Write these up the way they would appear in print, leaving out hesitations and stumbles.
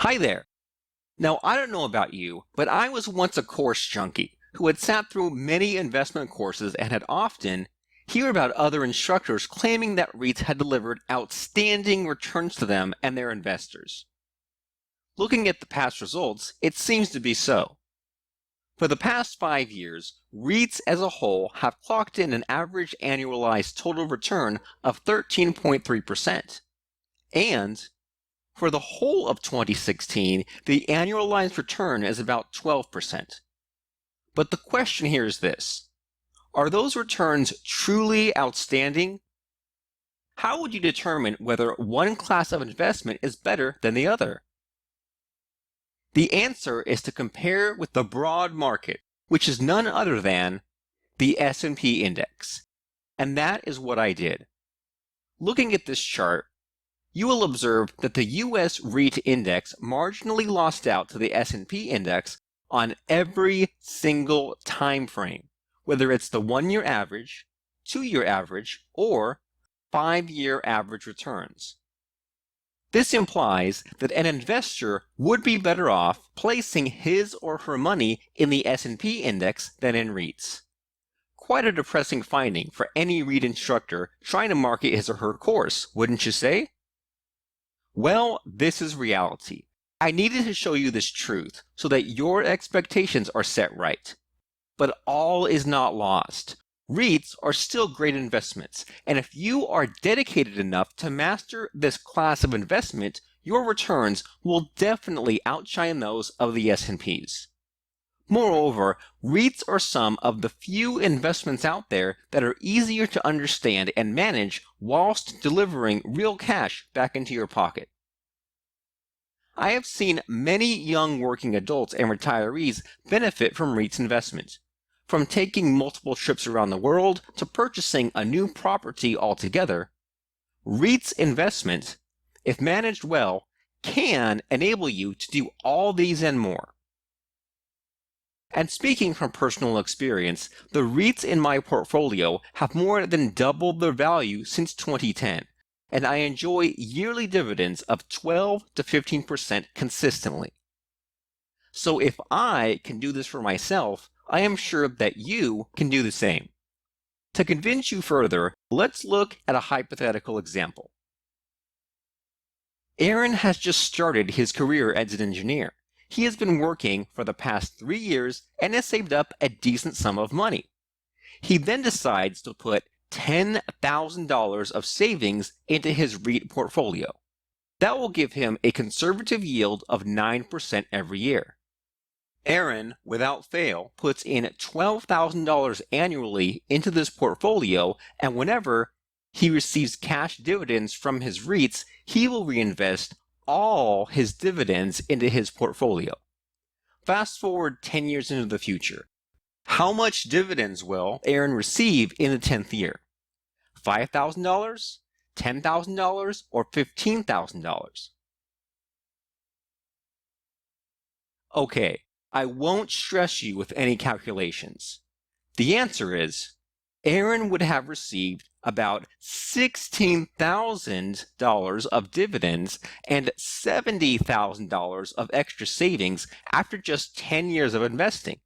Hi there. Now, I don't know about you, but I was once a course junkie who had sat through many investment courses and had often hear about other instructors claiming that REITs had delivered outstanding returns to them and their investors. Looking at the past results, it seems to be so. For the past 5 years, REITs as a whole have clocked in an average annualized total return of 13.3%. And for the whole of 2016, the annualized return is about 12%. But the question here is this: are those returns truly outstanding? How would you determine whether one class of investment is better than the other? The answer is to compare with the broad market, which is none other than the S&P index. And that is what I did. Looking at this chart, you will observe that the U.S. REIT index marginally lost out to the S&P index on every single time frame, whether it's the 1-year average, 2-year average, or 5-year average returns. This implies that an investor would be better off placing his or her money in the S&P index than in REITs. Quite a depressing finding for any REIT instructor trying to market his or her course, wouldn't you say? Well, this is reality. I needed to show you this truth so that your expectations are set right. But all is not lost. REITs are still great investments, and if you are dedicated enough to master this class of investment, your returns will definitely outshine those of the S&Ps. Moreover, REITs are some of the few investments out there that are easier to understand and manage whilst delivering real cash back into your pocket. I have seen many young working adults and retirees benefit from REITs investment, from taking multiple trips around the world to purchasing a new property altogether. REITs investment, if managed well, can enable you to do all these and more. And speaking from personal experience, the REITs in my portfolio have more than doubled their value since 2010, and I enjoy yearly dividends of 12 to 15% consistently. So if I can do this for myself, I am sure that you can do the same. To convince you further, let's look at a hypothetical example. Aaron has just started his career as an engineer. He has been working for the past 3 years and has saved up a decent sum of money. He then decides to put $10,000 of savings into his REIT portfolio. That will give him a conservative yield of 9% every year. Aaron, without fail, puts in $12,000 annually into this portfolio, and whenever he receives cash dividends from his REITs, he will reinvest all his dividends into his portfolio. Fast forward 10 years into the future. How much dividends will Aaron receive in the 10th year? $5,000, $10,000, or $15,000? Okay, I won't stress you with any calculations. The answer is, Aaron would have received about $16,000 of dividends and $70,000 of extra savings after just 10 years of investing.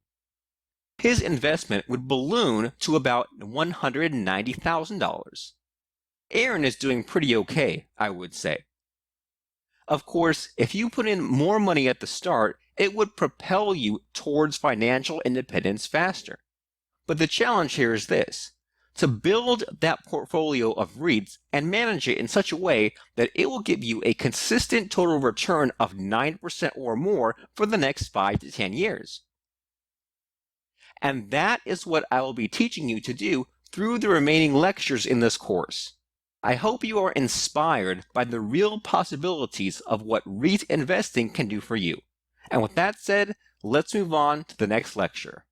His investment would balloon to about $190,000. Aaron is doing pretty okay, I would say. Of course, if you put in more money at the start, it would propel you towards financial independence faster. But the challenge here is this: to build that portfolio of REITs and manage it in such a way that it will give you a consistent total return of 9% or more for the next 5 to 10 years. And that is what I will be teaching you to do through the remaining lectures in this course. I hope you are inspired by the real possibilities of what REIT investing can do for you. And with that said, let's move on to the next lecture.